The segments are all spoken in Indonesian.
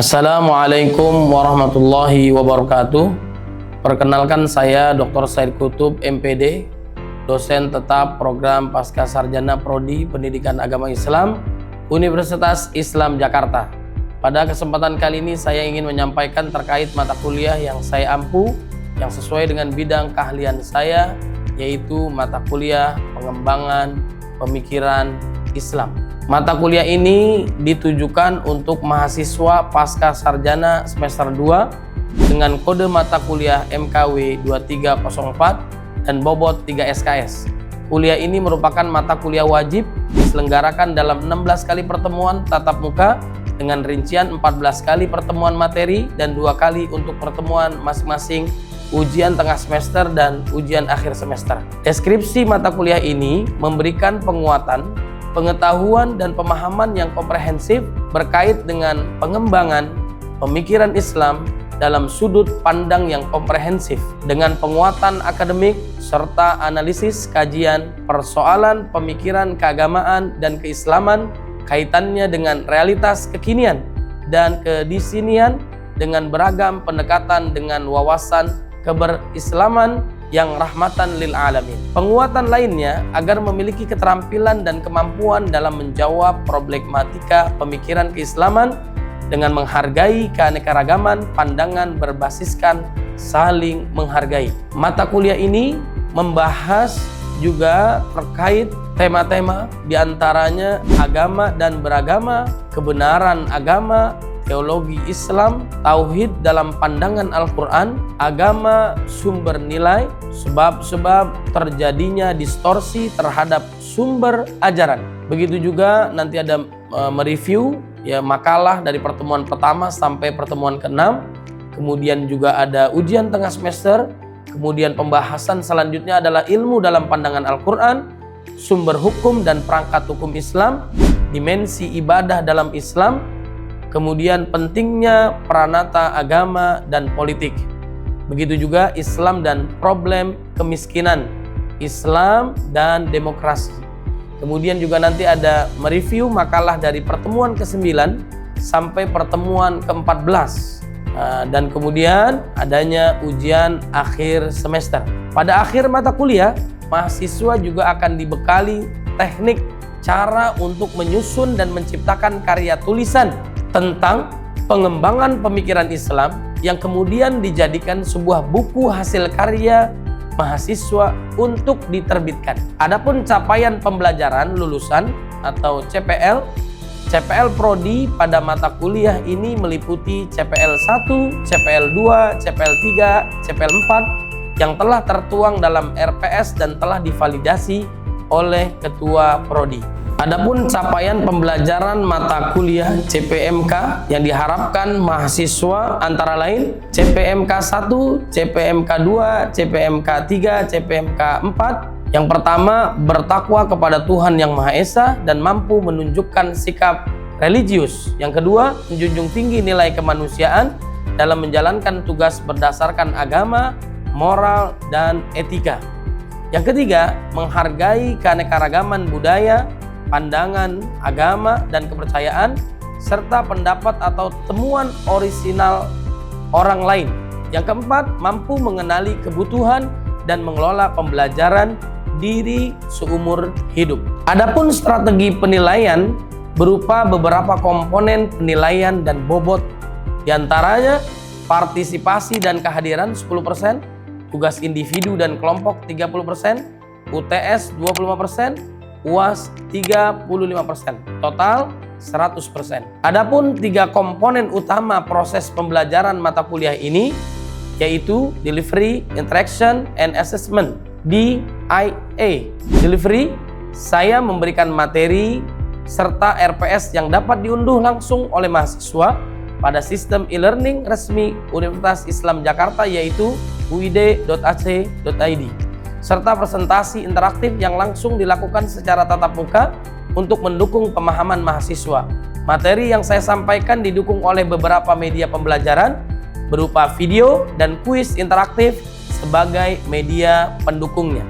Assalamualaikum warahmatullahi wabarakatuh. Perkenalkan, saya Dr. Said Kutub, MPD, dosen tetap program Pasca Sarjana Prodi Pendidikan Agama Islam, Universitas Islam Jakarta. Pada kesempatan kali ini saya ingin menyampaikan terkait mata kuliah yang saya ampu, yang sesuai dengan bidang keahlian saya, yaitu mata kuliah pengembangan pemikiran Islam. Mata kuliah ini ditujukan untuk mahasiswa pasca sarjana semester 2 dengan kode mata kuliah MKW 2304 dan bobot 3 SKS. Kuliah ini merupakan mata kuliah wajib diselenggarakan dalam 16 kali pertemuan tatap muka dengan rincian 14 kali pertemuan materi dan 2 kali untuk pertemuan masing-masing ujian tengah semester dan ujian akhir semester. Deskripsi mata kuliah ini memberikan penguatan pengetahuan dan pemahaman yang komprehensif berkait dengan pengembangan pemikiran Islam dalam sudut pandang yang komprehensif dengan penguatan akademik serta analisis kajian persoalan pemikiran keagamaan dan keislaman kaitannya dengan realitas kekinian dan kedisinian dengan beragam pendekatan dengan wawasan keberislaman yang rahmatan lil alamin. Penguatan lainnya agar memiliki keterampilan dan kemampuan dalam menjawab problematika pemikiran keislaman dengan menghargai keanekaragaman pandangan berbasiskan saling menghargai. Mata kuliah ini membahas juga terkait tema-tema diantaranya agama dan beragama, kebenaran agama, teologi Islam, tauhid dalam pandangan Al-Quran, agama sumber nilai, sebab-sebab terjadinya distorsi terhadap sumber ajaran. Begitu juga nanti ada mereview makalah dari pertemuan pertama sampai pertemuan ke-6. Kemudian juga ada ujian tengah semester. Kemudian pembahasan selanjutnya adalah ilmu dalam pandangan Al-Quran, sumber hukum dan perangkat hukum Islam, dimensi ibadah dalam Islam, kemudian pentingnya peranata agama dan politik. Begitu juga Islam dan problem kemiskinan, Islam dan demokrasi. Kemudian juga nanti ada mereview makalah dari pertemuan ke-9 sampai pertemuan ke-14. Dan kemudian adanya ujian akhir semester. Pada akhir mata kuliah, mahasiswa juga akan dibekali teknik cara untuk menyusun dan menciptakan karya tulisan tentang pengembangan pemikiran Islam yang kemudian dijadikan sebuah buku hasil karya mahasiswa untuk diterbitkan. Adapun capaian pembelajaran lulusan atau CPL Prodi pada mata kuliah ini meliputi CPL 1, CPL 2, CPL 3, CPL 4 yang telah tertuang dalam RPS dan telah divalidasi oleh Ketua Prodi. Adapun capaian pembelajaran mata kuliah CPMK yang diharapkan mahasiswa antara lain CPMK 1, CPMK 2, CPMK 3, CPMK 4. Yang pertama, bertakwa kepada Tuhan Yang Maha Esa dan mampu menunjukkan sikap religius. Yang kedua, menjunjung tinggi nilai kemanusiaan dalam menjalankan tugas berdasarkan agama, moral, dan etika. Yang ketiga, menghargai keanekaragaman budaya, pandangan, agama, dan kepercayaan, serta pendapat atau temuan orisinal orang lain. Yang keempat, mampu mengenali kebutuhan dan mengelola pembelajaran diri seumur hidup. Adapun strategi penilaian berupa beberapa komponen penilaian dan bobot, diantaranya partisipasi dan kehadiran 10%, tugas individu dan kelompok 30%, UTS 25%, UAS 35%, total 100%. Adapun 3 komponen utama proses pembelajaran mata kuliah ini yaitu delivery, interaction, and assessment. DIA. Delivery, saya memberikan materi serta RPS yang dapat diunduh langsung oleh mahasiswa pada sistem e-learning resmi Universitas Islam Jakarta yaitu uid.ac.id. serta presentasi interaktif yang langsung dilakukan secara tatap muka untuk mendukung pemahaman mahasiswa. Materi yang saya sampaikan didukung oleh beberapa media pembelajaran berupa video dan kuis interaktif sebagai media pendukungnya.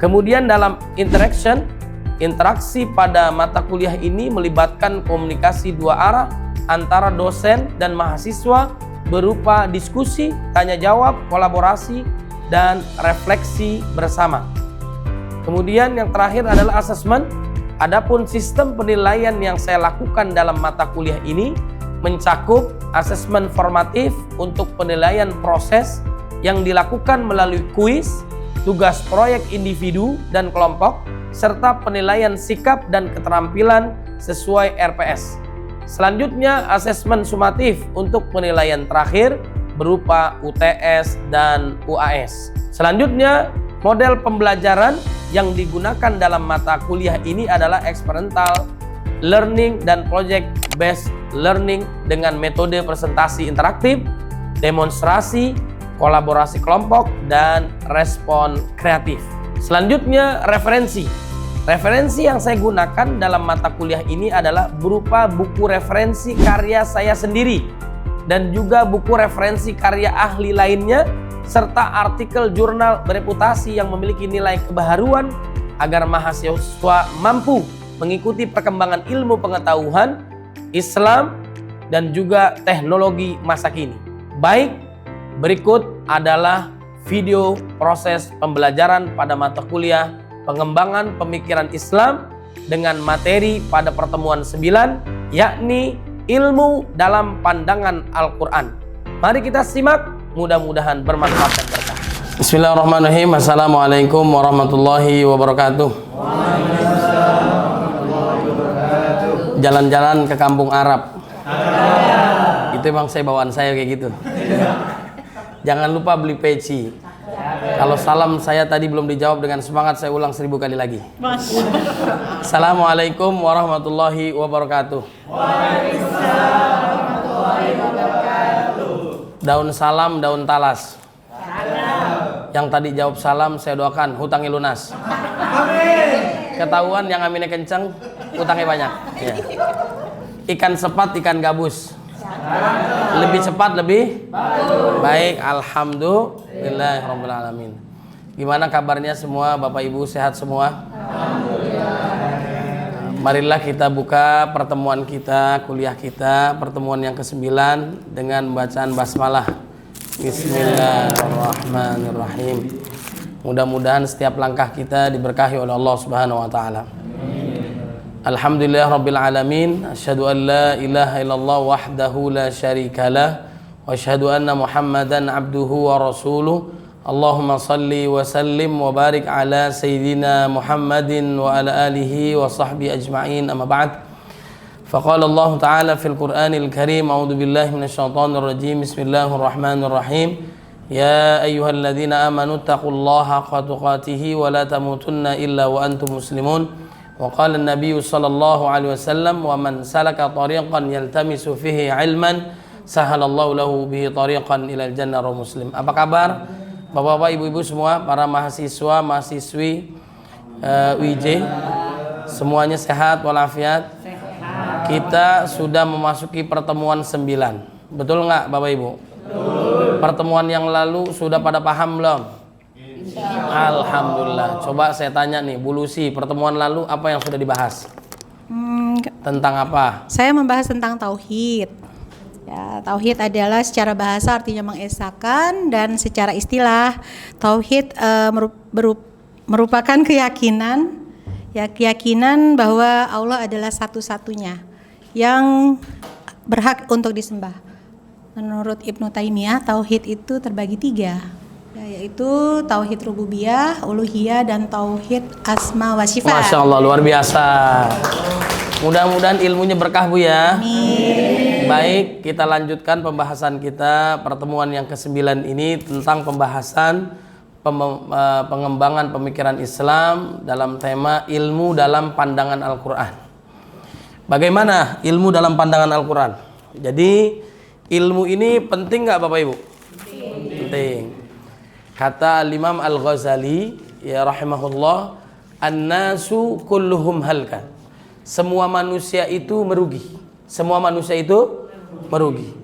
Kemudian dalam interaksi pada mata kuliah ini melibatkan komunikasi 2 arah antara dosen dan mahasiswa berupa diskusi, tanya jawab, kolaborasi, dan refleksi bersama. Kemudian yang terakhir adalah asesmen. Adapun sistem penilaian yang saya lakukan dalam mata kuliah ini mencakup asesmen formatif untuk penilaian proses yang dilakukan melalui kuis, tugas proyek individu dan kelompok, serta penilaian sikap dan keterampilan sesuai RPS. Selanjutnya asesmen sumatif untuk penilaian terakhir berupa UTS dan UAS. Selanjutnya model pembelajaran yang digunakan dalam mata kuliah ini adalah experiential learning dan project based learning dengan metode presentasi interaktif, demonstrasi, kolaborasi kelompok, dan respon kreatif. Selanjutnya referensi. Referensi yang saya gunakan dalam mata kuliah ini adalah berupa buku referensi karya saya sendiri dan juga buku referensi karya ahli lainnya serta artikel jurnal bereputasi yang memiliki nilai kebaharuan agar mahasiswa mampu mengikuti perkembangan ilmu pengetahuan Islam dan juga teknologi masa kini. Baik, berikut adalah video proses pembelajaran pada mata kuliah pengembangan pemikiran Islam dengan materi pada pertemuan 9, yakni ilmu dalam pandangan Al-Quran. Mari kita simak, mudah-mudahan bermanfaat dan berkah. Bismillahirrahmanirrahim. Assalamualaikum warahmatullahi wabarakatuh. Jalan-jalan ke kampung Arab. Itu emang bawaan saya kayak gitu. Jangan lupa beli peci. Kalau salam saya tadi belum dijawab dengan semangat, saya ulang 1000 kali lagi. Assalamualaikum warahmatullahi wabarakatuh. Waalaikumsalam warahmatullahi wabarakatuh. Daun salam, daun talas. Salam. Yang tadi jawab salam, saya doakan hutangnya lunas. Amin. Ketahuan yang aminnya kencang, hutangnya banyak. Ya. Ikan sepat, ikan gabus. Lebih cepat, lebih baik. Alhamdulillahirabbil alamin. Gimana kabarnya semua, Bapak Ibu, sehat semua? Marilah kita buka pertemuan kita, kuliah kita, pertemuan yang ke-9 dengan bacaan basmalah. Bismillahirrahmanirrahim. Mudah-mudahan setiap langkah kita diberkahi oleh Allah Subhanahu wa taala. Alhamdulillah Rabbil Alamin. Asyhadu an la ilaha illallah wahdahu la syarikalah wa asyhadu anna Muhammadan abduhu wa rasuluh. Allahumma salli wa sallim wa barik ala Sayyidina Muhammadin wa ala alihi wa sahbihi ajma'in, amma ba'd. Faqala Allah Ta'ala fil Qur'anil Karim, a'udzu billahi minasyaitonir rajim. Bismillahirrahmanirrahim. Ya ayyuhalladzina amanu taqullaha haqqa tuqatih wa la tamutunna illa wa antum muslimun. Wa qala an-nabiy sallallahu alaihi wasallam, wa man salaka tariqan yaltamisu fihi ilman sahalallahu lahu bihi tariqan ilal jannah. Rawahu Muslim. Apa kabar Bapak-bapak, ibu-ibu semua, para mahasiswa, mahasiswi UIJ, semuanya sehat walafiat? Kita sudah memasuki pertemuan 9. Betul nggak Bapak Ibu? Betul. Pertemuan yang lalu sudah pada paham belum? Alhamdulillah. Coba saya tanya nih, Bu Lucy, pertemuan lalu apa yang sudah dibahas? Tentang apa? Saya membahas tentang tauhid. Ya, tauhid adalah secara bahasa artinya mengesahkan, dan secara istilah tauhid merupakan keyakinan, ya, keyakinan bahwa Allah adalah satu-satunya yang berhak untuk disembah. Menurut Ibnu Taimiyah, tauhid itu terbagi 3. Yaitu tauhid rububiyah, uluhiyah, dan tauhid asma wa sifat. Masya Allah, luar biasa. Mudah-mudahan ilmunya berkah Bu ya. Amin. Baik, kita lanjutkan pembahasan kita pertemuan yang ke-9 ini tentang pembahasan pengembangan pemikiran Islam dalam tema ilmu dalam pandangan Al-Quran. Bagaimana ilmu dalam pandangan Al-Quran? Jadi ilmu ini penting nggak Bapak Ibu? Penting. Kata Imam Al-Ghazali ya rahimahullah, an-nasu kulluhum halka. Semua manusia itu merugi. Semua manusia itu merugi.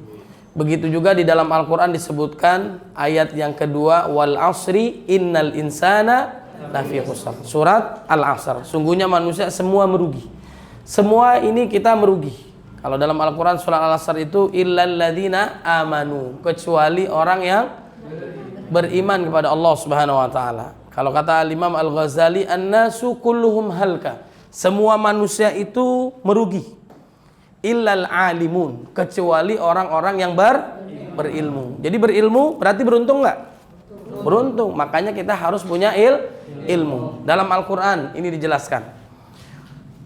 Begitu juga di dalam Al-Quran disebutkan ayat yang kedua, wal asri innal insana lafi khusr. Surat Al-Asr. Sungguhnya manusia semua merugi. Semua ini kita merugi. Kalau dalam Al-Quran surat Al-Asr itu illal ladzina amanu, kecuali orang yang beriman kepada Allah Subhanahu wa taala. Kalau kata Imam Al-Ghazali, an-nasu kulluhum halka, semua manusia itu merugi. Illal alimun, kecuali orang-orang yang berilmu. Jadi berilmu berarti beruntung nggak? Beruntung. Makanya kita harus punya ilmu. Dalam Al-Quran ini dijelaskan,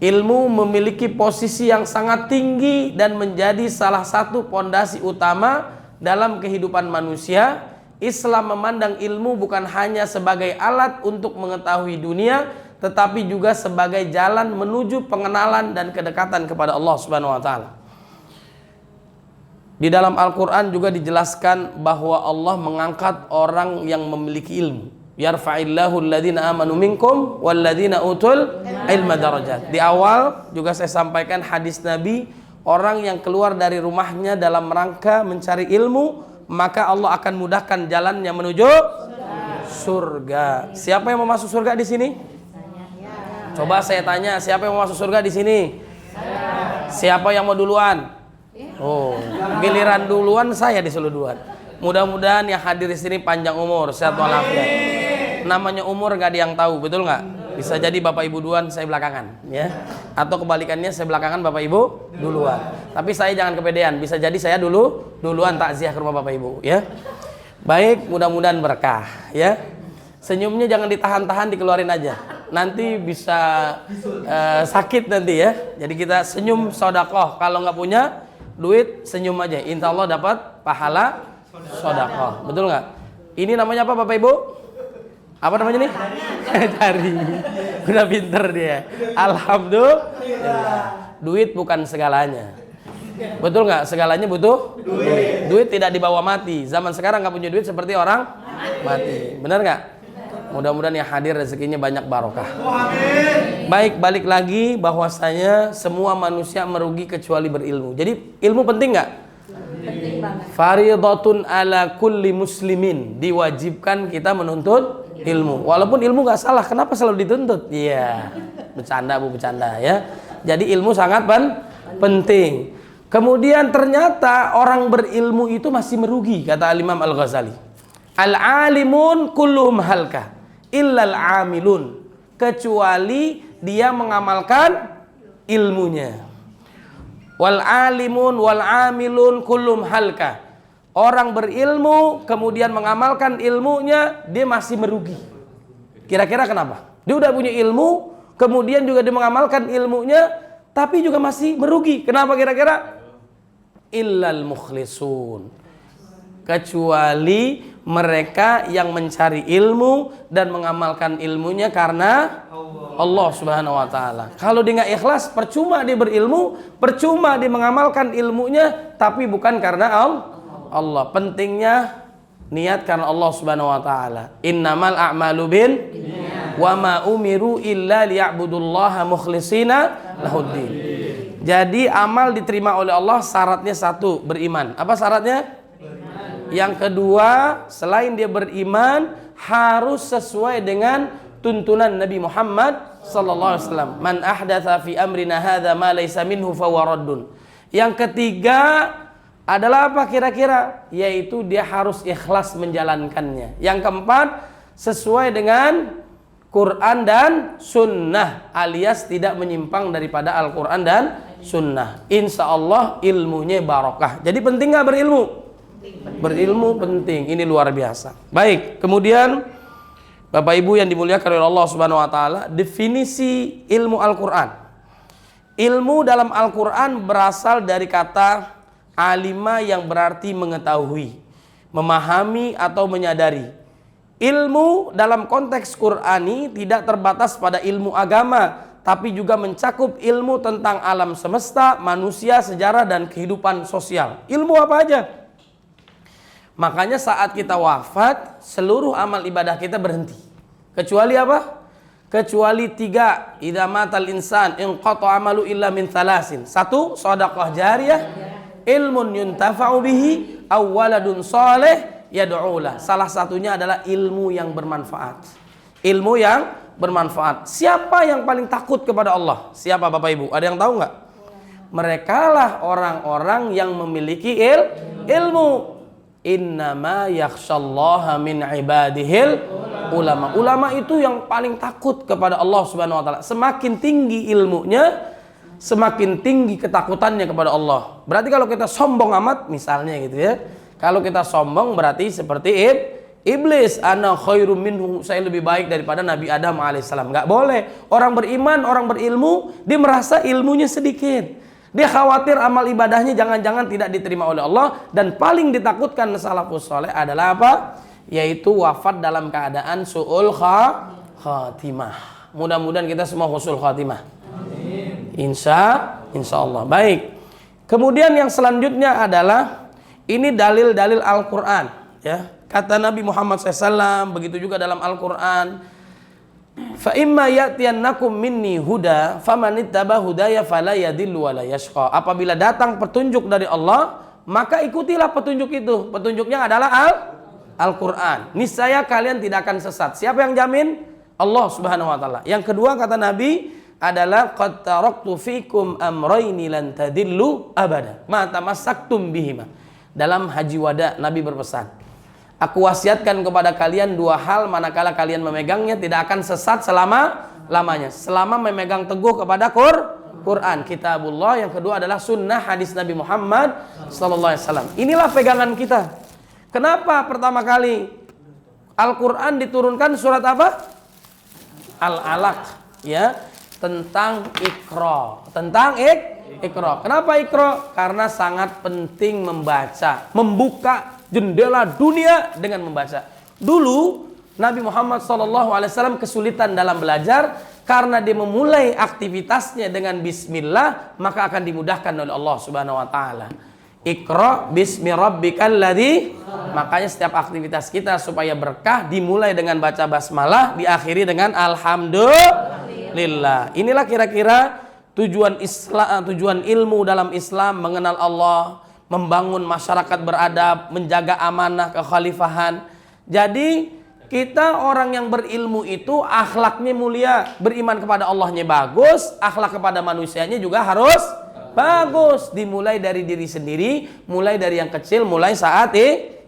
ilmu memiliki posisi yang sangat tinggi dan menjadi salah satu pondasi utama dalam kehidupan manusia. Islam memandang ilmu bukan hanya sebagai alat untuk mengetahui dunia, tetapi juga sebagai jalan menuju pengenalan dan kedekatan kepada Allah Subhanahu wa taala. Di dalam Al-Quran juga dijelaskan bahwa Allah mengangkat orang yang memiliki ilmu. Yarfa'illahu alladhina amanu minkum walladhina utul ilma darajat. Di awal juga saya sampaikan hadis Nabi, orang yang keluar dari rumahnya dalam rangka mencari ilmu, maka Allah akan mudahkan jalannya menuju surga. Siapa yang mau masuk surga di sini? Coba saya tanya, siapa yang mau masuk surga di sini? Siapa yang mau duluan? Oh, giliran duluan saya disuruh duluan. Mudah-mudahan yang hadir di sini panjang umur, sehat walafiat. Namanya umur nggak ada yang tahu, betul nggak? Bisa jadi bapak ibu duluan, saya belakangan, ya. Atau kebalikannya, saya belakangan, bapak ibu duluan. Tapi saya jangan kepedean, bisa jadi saya duluan takziah ke rumah bapak ibu, ya. Baik, mudah-mudahan berkah, ya. Senyumnya jangan ditahan-tahan, dikeluarin aja. Nanti bisa sakit nanti, ya. Jadi kita senyum sodakoh. Kalau nggak punya duit, senyum aja. Insya Allah dapat pahala sodakoh, betul nggak? Ini namanya apa bapak ibu? Apa namanya nih? Cari. Udah pinter dia. Alhamdulillah. Duit bukan segalanya. Betul nggak? Segalanya butuh duit. Duit tidak dibawa mati. Zaman sekarang nggak punya duit seperti orang mati. Benar nggak? Mudah-mudahan yang hadir rezekinya banyak barokah. Baik, balik lagi bahwasanya semua manusia merugi kecuali berilmu. Jadi ilmu penting nggak? Penting banget. Faridatun ala kulli muslimin, diwajibkan kita menuntut ilmu. Walaupun ilmu nggak salah, kenapa selalu dituntut? Iya, bercanda bu, bercanda ya. Jadi ilmu sangat penting. Kemudian ternyata orang berilmu itu masih merugi, kata Imam Al-Ghazali. Al-alimun kulluhum halka illal amilun, kecuali dia mengamalkan ilmunya. Wal alimun wal amilun kullum halka, orang berilmu kemudian mengamalkan ilmunya, dia masih merugi. Kira-kira kenapa? Dia udah punya ilmu, kemudian juga dia mengamalkan ilmunya, tapi juga masih merugi. Kenapa kira-kira? Illal mukhlisun, kecuali mereka yang mencari ilmu dan mengamalkan ilmunya karena Allah Subhanahu wa taala. Kalau dia nggak ikhlas, percuma dia berilmu, percuma dia mengamalkan ilmunya, tapi bukan karena Allah. Pentingnya niat karena Allah Subhanahu wa taala. Innamal a'malu bin wa ma umiru illa liya'budullaha mukhlishina lahuddin. Jadi amal diterima oleh Allah syaratnya satu, beriman. Apa syaratnya? Yang kedua, selain dia beriman, harus sesuai dengan tuntunan Nabi Muhammad sallallahu alaihi wasallam. Man ahdatsa fi amrina hadza ma laysa minhu fahuwa raddun. Yang ketiga adalah apa kira-kira? Yaitu dia harus ikhlas menjalankannya. Yang keempat, sesuai dengan Quran dan Sunnah, alias tidak menyimpang daripada Al-Quran dan Sunnah. Insya Allah ilmunya barokah. Jadi penting nggak berilmu? Berilmu penting, ini luar biasa. Baik, kemudian Bapak Ibu yang dimuliakan oleh Allah Subhanahu wa taala, definisi ilmu Al-Qur'an. Ilmu dalam Al-Qur'an berasal dari kata alima yang berarti mengetahui, memahami atau menyadari. Ilmu dalam konteks Qur'ani tidak terbatas pada ilmu agama, tapi juga mencakup ilmu tentang alam semesta, manusia, sejarah dan kehidupan sosial. Ilmu apa aja? Makanya saat kita wafat, seluruh amal ibadah kita berhenti. Kecuali apa? Kecuali tiga. Idza matal insan inqata amalu illa min thalasin. Satu, shadaqah jariyah, ilmun yuntafa'u bihi, aw waladun saleh yad'ulah. Salah satunya adalah ilmu yang bermanfaat. Ilmu yang bermanfaat. Siapa yang paling takut kepada Allah? Siapa Bapak Ibu? Ada yang tahu nggak? merekalah orang-orang yang memiliki ilmu. Innama yakhsyallaha min ibadihil ulama. Ulama itu yang paling takut kepada Allah Subhanahu wa taala. Semakin tinggi ilmunya, semakin tinggi ketakutannya kepada Allah. Berarti kalau kita sombong amat misalnya gitu ya. Kalau kita sombong berarti seperti iblis, ana khairum minhu, saya lebih baik daripada Nabi Adam alaihissalam. Nggak boleh. Orang beriman, orang berilmu, dia merasa ilmunya sedikit. Dia khawatir amal ibadahnya jangan-jangan tidak diterima oleh Allah. Dan paling ditakutkan salafus soleh adalah apa? Yaitu wafat dalam keadaan su'ul khatimah. Mudah-mudahan kita semua husnul khatimah. Insya Allah. Baik. Kemudian yang selanjutnya adalah ini dalil-dalil Al-Quran ya. Kata Nabi Muhammad SAW, begitu juga dalam Al-Quran, fa imma ya'tiyannakum minni huda famanittaba hudaya fala yadillu wa la yashqa. Apabila datang petunjuk dari Allah, maka ikutilah petunjuk itu. Petunjuknya adalah Al-Quran. Niscaya kalian tidak akan sesat. Siapa yang jamin? Allah Subhanahu wa taala. Yang kedua kata Nabi adalah qad taraktu fikum amrayni lan tadillu abada ma tamassaktum bihima. Dalam Haji Wada Nabi berpesan, aku wasiatkan kepada kalian dua hal, manakala kalian memegangnya tidak akan sesat selama-lamanya. Selama memegang teguh kepada Quran, kitabullah. Yang kedua adalah sunnah hadis Nabi Muhammad SAW. Inilah pegangan kita. Kenapa pertama kali Al-Quran diturunkan surat apa? Al-Alaq ya, tentang Iqra. Tentang Iqra. Kenapa Iqra? Karena sangat penting membaca, membuka jendela dunia dengan membaca. Dulu Nabi Muhammad SAW kesulitan dalam belajar karena dia memulai aktivitasnya dengan bismillah, maka akan dimudahkan oleh Allah Subhanahu wa taala. Iqra bismi rabbikal ladzi. Makanya setiap aktivitas kita supaya berkah dimulai dengan baca basmalah, diakhiri dengan alhamdulillah. Inilah kira-kira tujuan ilmu dalam Islam, mengenal Allah, membangun masyarakat beradab, menjaga amanah kekhalifahan. Jadi kita orang yang berilmu itu akhlaknya mulia, beriman kepada Allahnya bagus, akhlak kepada manusianya juga harus bagus. Dimulai dari diri sendiri, mulai dari yang kecil, mulai saat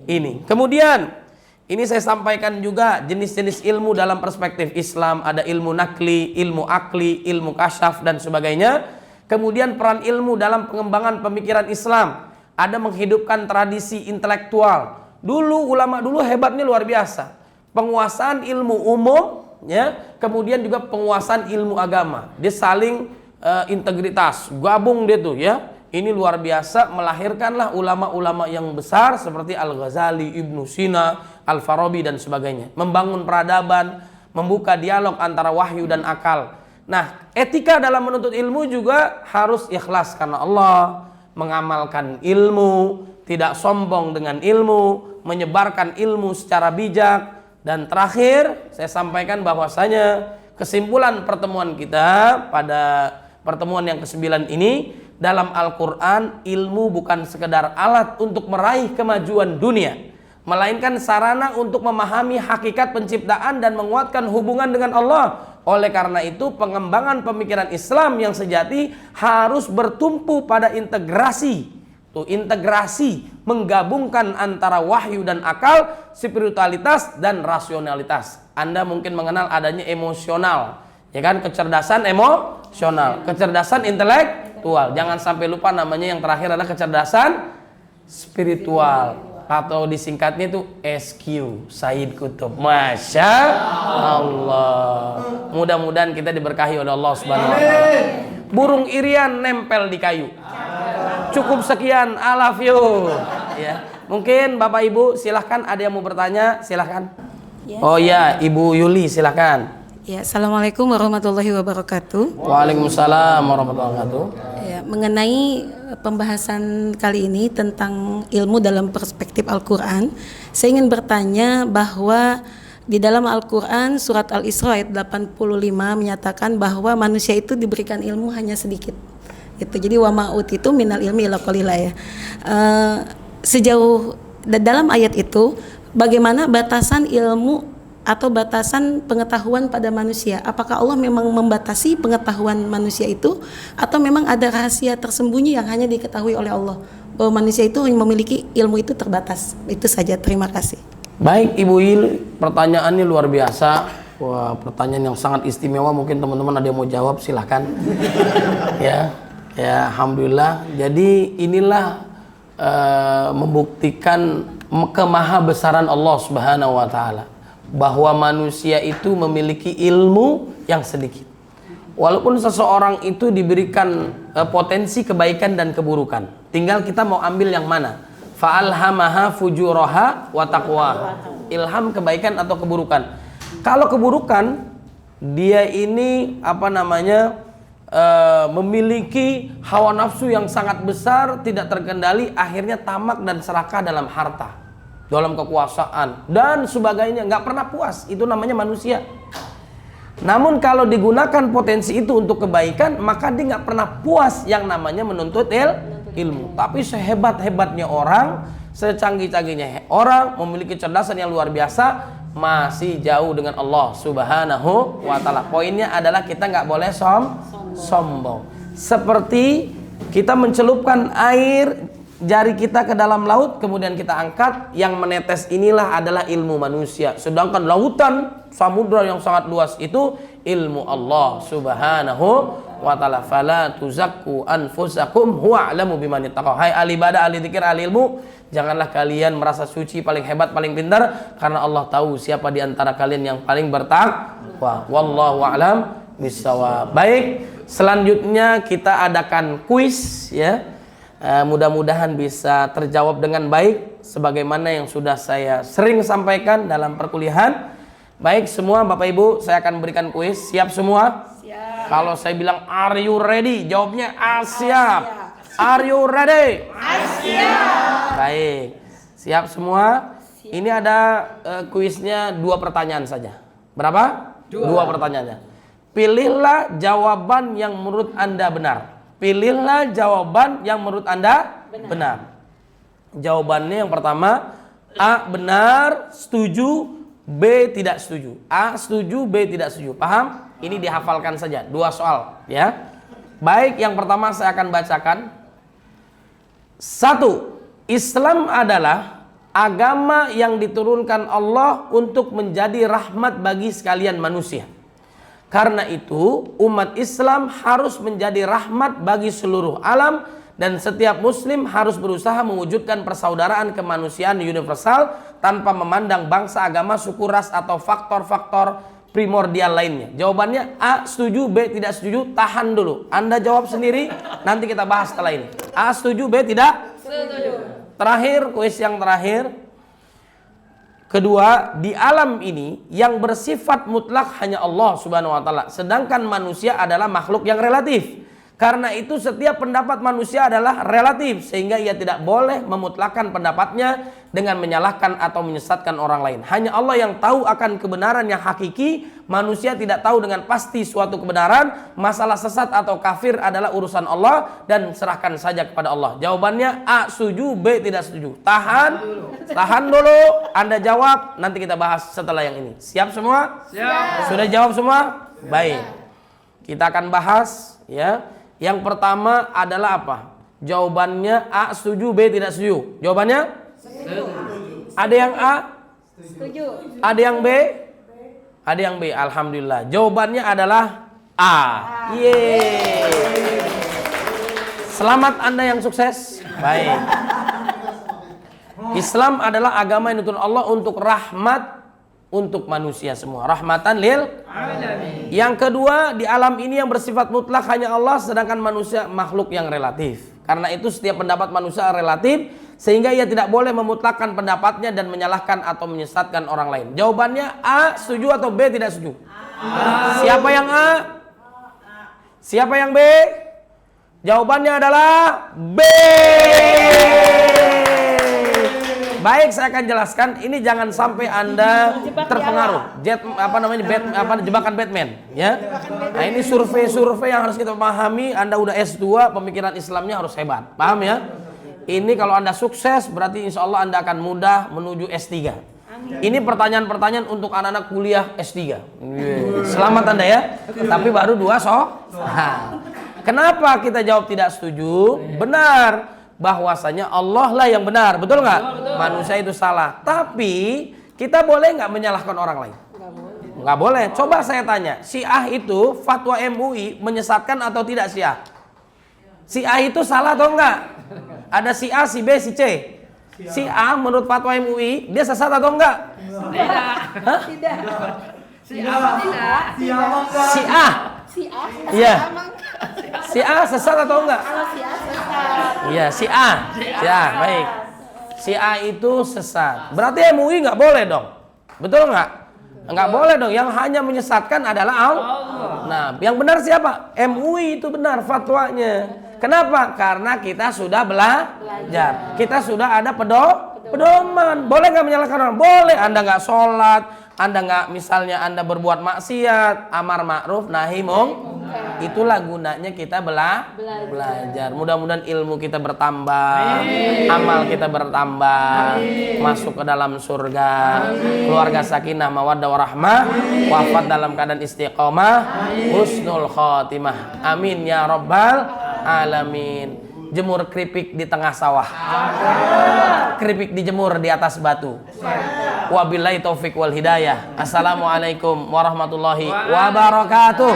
ini. Kemudian ini saya sampaikan juga jenis-jenis ilmu dalam perspektif Islam. Ada ilmu nakli, ilmu akli, ilmu kasyaf dan sebagainya. Kemudian peran ilmu dalam pengembangan pemikiran Islam. Ada menghidupkan tradisi intelektual. Dulu ulama dulu hebatnya luar biasa. Penguasaan ilmu umum ya, kemudian juga penguasaan ilmu agama. Dia saling integritas, gabung dia tuh ya. Ini luar biasa, melahirkanlah ulama-ulama yang besar seperti Al-Ghazali, Ibnu Sina, Al-Farabi dan sebagainya. Membangun peradaban, membuka dialog antara wahyu dan akal. Nah, etika dalam menuntut ilmu juga harus ikhlas karena Allah, mengamalkan ilmu, tidak sombong dengan ilmu, menyebarkan ilmu secara bijak. Dan terakhir, saya sampaikan bahwasanya kesimpulan pertemuan kita pada pertemuan yang ke-9 ini, dalam Al-Quran ilmu bukan sekedar alat untuk meraih kemajuan dunia, melainkan sarana untuk memahami hakikat penciptaan dan menguatkan hubungan dengan Allah. Oleh karena itu pengembangan pemikiran Islam yang sejati harus bertumpu pada integrasi. Integrasi menggabungkan antara wahyu dan akal, spiritualitas dan rasionalitas. Anda mungkin mengenal adanya emosional, ya kan, kecerdasan emosional, kecerdasan intelektual. Jangan sampai lupa namanya yang terakhir adalah kecerdasan spiritual, atau disingkatnya itu SQ, Sayyid Qutb. Masya Allah. Mudah-mudahan kita diberkahi oleh Allah Subhanahu wa taala. Burung irian nempel di kayu. Cukup sekian, I love you. Ya, mungkin Bapak Ibu silahkan, ada yang mau bertanya silahkan. Ya. Oh ya, Ibu Yuli silahkan. Ya, assalamualaikum warahmatullahi wabarakatuh. Waalaikumsalam warahmatullahi wabarakatuh. Ya, mengenai pembahasan kali ini tentang ilmu dalam perspektif Al-Quran, saya ingin bertanya bahwa di dalam Al-Quran surat Al-Isra ayat 85 menyatakan bahwa manusia itu diberikan ilmu hanya sedikit. Gitu. Jadi wa ma'ut itu minal ilmi illa qalila ya. Sejauh dalam ayat itu bagaimana batasan ilmu atau batasan pengetahuan pada manusia? Apakah Allah memang membatasi pengetahuan manusia itu, atau memang ada rahasia tersembunyi yang hanya diketahui oleh Allah, bahwa manusia itu memiliki ilmu itu terbatas? Itu saja, terima kasih. Baik Ibu Il, pertanyaannya luar biasa. Wah, pertanyaan yang sangat istimewa. Mungkin teman-teman ada yang mau jawab, silahkan. Ya, alhamdulillah. Jadi inilah membuktikan kemahabesaran Allah Subhanahu wa taala, bahwa manusia itu memiliki ilmu yang sedikit. Walaupun seseorang itu diberikan potensi kebaikan dan keburukan, tinggal kita mau ambil yang mana. Fa'alhamaha fujuraha wa taqwaha. Ilham kebaikan atau keburukan. Kalau keburukan, dia ini memiliki hawa nafsu yang sangat besar, tidak terkendali, akhirnya tamak dan serakah dalam harta, dalam kekuasaan dan sebagainya, nggak pernah puas. Itu namanya manusia. Namun kalau digunakan potensi itu untuk kebaikan, maka dia nggak pernah puas yang namanya menuntut ilmu. Tapi sehebat-hebatnya orang, secanggih-canggihnya orang, memiliki kecerdasan yang luar biasa, masih jauh dengan Allah Subhanahu wa taala. Poinnya adalah kita nggak boleh sombong. Seperti kita mencelupkan air jari kita ke dalam laut, kemudian kita angkat, yang menetes inilah adalah ilmu manusia. Sedangkan lautan, samudra yang sangat luas itu ilmu Allah Subhanahu wa ta'ala. Fala tuzakku anfusakum huwa a'lamu biman ittaqa. Hai ahli ibadah, ahli dzikir, ahli ilmu, janganlah kalian merasa suci, paling hebat, paling pintar, karena Allah tahu siapa di antara kalian yang paling bertakwa. Wallahu a'lam bissawab. Baik, selanjutnya kita adakan kuis ya. Mudah-mudahan bisa terjawab dengan baik sebagaimana yang sudah saya sering sampaikan dalam perkuliahan. Baik semua Bapak Ibu, saya akan berikan kuis. Siap semua? Siap. Kalau saya bilang are you ready? Jawabnya siap. Are you ready? Siap. Baik. Siap semua? Siap. Ini ada kuisnya 2 pertanyaan saja. Berapa? 2 pertanyaannya. Pilihlah jawaban yang menurut Anda benar. Pilihlah jawaban yang menurut Anda benar. Jawabannya yang pertama, A benar, setuju, B tidak setuju. A setuju, B tidak setuju. Paham? Ini dihafalkan saja, 2 soal ya. Baik, yang pertama saya akan bacakan. 1. Islam adalah agama yang diturunkan Allah untuk menjadi rahmat bagi sekalian manusia. Karena itu, umat Islam harus menjadi rahmat bagi seluruh alam, dan setiap muslim harus berusaha mewujudkan persaudaraan kemanusiaan universal tanpa memandang bangsa, agama, suku, ras, atau faktor-faktor primordial lainnya. Jawabannya A setuju, B tidak setuju. Tahan dulu, Anda jawab sendiri, nanti kita bahas setelah ini. A setuju, B tidak setuju. Terakhir, kuis yang terakhir. Kedua, di alam ini yang bersifat mutlak hanya Allah Subhanahu wa taala, sedangkan manusia adalah makhluk yang relatif. Karena itu setiap pendapat manusia adalah relatif, sehingga ia tidak boleh memutlakkan pendapatnya dengan menyalahkan atau menyesatkan orang lain. Hanya Allah yang tahu akan kebenaran yang hakiki. Manusia tidak tahu dengan pasti suatu kebenaran. Masalah sesat atau kafir adalah urusan Allah, dan serahkan saja kepada Allah. Jawabannya A setuju, B tidak setuju. Tahan dulu, Anda jawab, nanti kita bahas setelah yang ini. Siap semua? Siap. Sudah jawab semua? Baik. Kita akan bahas ya. Yang pertama adalah apa? Jawabannya A setuju, B tidak setuju. Jawabannya? Setuju. Ada yang A? Setuju. Ada yang B? Ada yang B. Alhamdulillah. Jawabannya adalah A. Yeay. Selamat Anda yang sukses. Baik. Islam adalah agama yang diturunkan Allah untuk rahmat untuk manusia semua. Rahmatan lil alamin. Yang kedua, di alam ini yang bersifat mutlak hanya Allah, sedangkan manusia makhluk yang relatif. Karena itu setiap pendapat manusia relatif, sehingga ia tidak boleh memutlakkan pendapatnya dan menyalahkan atau menyesatkan orang lain. Jawabannya A setuju atau B tidak setuju? A. Siapa yang A? Siapa yang B? Jawabannya adalah B. Baik, saya akan jelaskan. Ini jangan sampai Anda terpengaruh. Jebakan Batman, ya. Nah, ini survei yang harus kita pahami. Anda udah S2, pemikiran Islamnya harus hebat. Paham ya? Ini kalau Anda sukses, berarti insya Allah Anda akan mudah menuju S3. Ini pertanyaan-pertanyaan untuk anak-anak kuliah S3. Selamat Anda ya. Tapi baru 2 Kenapa kita jawab tidak setuju? Benar. Bahwasanya Allah lah yang benar. Betul nggak? Manusia itu salah. Tapi kita boleh nggak menyalahkan orang lain? Nggak boleh. Coba saya tanya. Syiah itu fatwa MUI menyesatkan atau tidak Syiah? Syiah itu salah atau enggak? Ada si A, si B, si C. Si A menurut fatwa MUI dia sesat atau enggak? Tidak. Hah? Tidak. Si A. Iya. Si A sesat atau enggak? Iya, si A. Si A, baik. Si A itu sesat. Berarti MUI nggak boleh dong. Betul nggak? Nggak boleh dong. Yang hanya menyesatkan adalah Allah. Nah, yang benar siapa? MUI itu benar fatwanya. Kenapa? Karena kita sudah belajar. Kita sudah ada pedoman. Boleh nggak menyalahkan orang? Boleh. Anda nggak sholat, Anda nggak misalnya Anda berbuat maksiat, amar ma'ruf, nahi mungkar. Itulah gunanya kita belajar. Mudah-mudahan ilmu kita bertambah, amal kita bertambah, masuk ke dalam surga, keluarga sakinah, mawaddah warahmah, wafat dalam keadaan istiqomah, husnul khotimah. Amin ya rabbal alamin. Jemur keripik di tengah sawah. Keripik dijemur di atas batu. Wabillahi taufik wal hidayah. Assalamualaikum warahmatullahi wabarakatuh.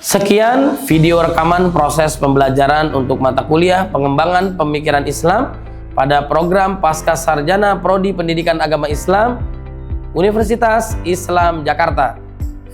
Sekian video rekaman proses pembelajaran untuk mata kuliah pengembangan pemikiran Islam pada program Pasca Sarjana Prodi Pendidikan Agama Islam Universitas Islam Jakarta.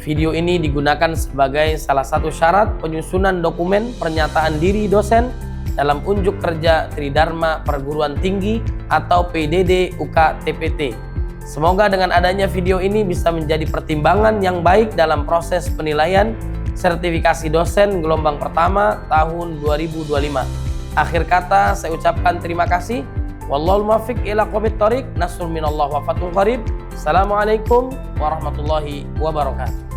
Video ini digunakan sebagai salah satu syarat penyusunan dokumen pernyataan diri dosen dalam unjuk kerja Tridharma Perguruan Tinggi atau PDD UK-TPT. Semoga dengan adanya video ini bisa menjadi pertimbangan yang baik dalam proses penilaian sertifikasi dosen gelombang pertama tahun 2025. Akhir kata saya ucapkan terima kasih. Wallahul muwaffiq ila aqwamit thoriq. Nasrun minallah wa fathun qarib. Assalamualaikum warahmatullahi wabarakatuh.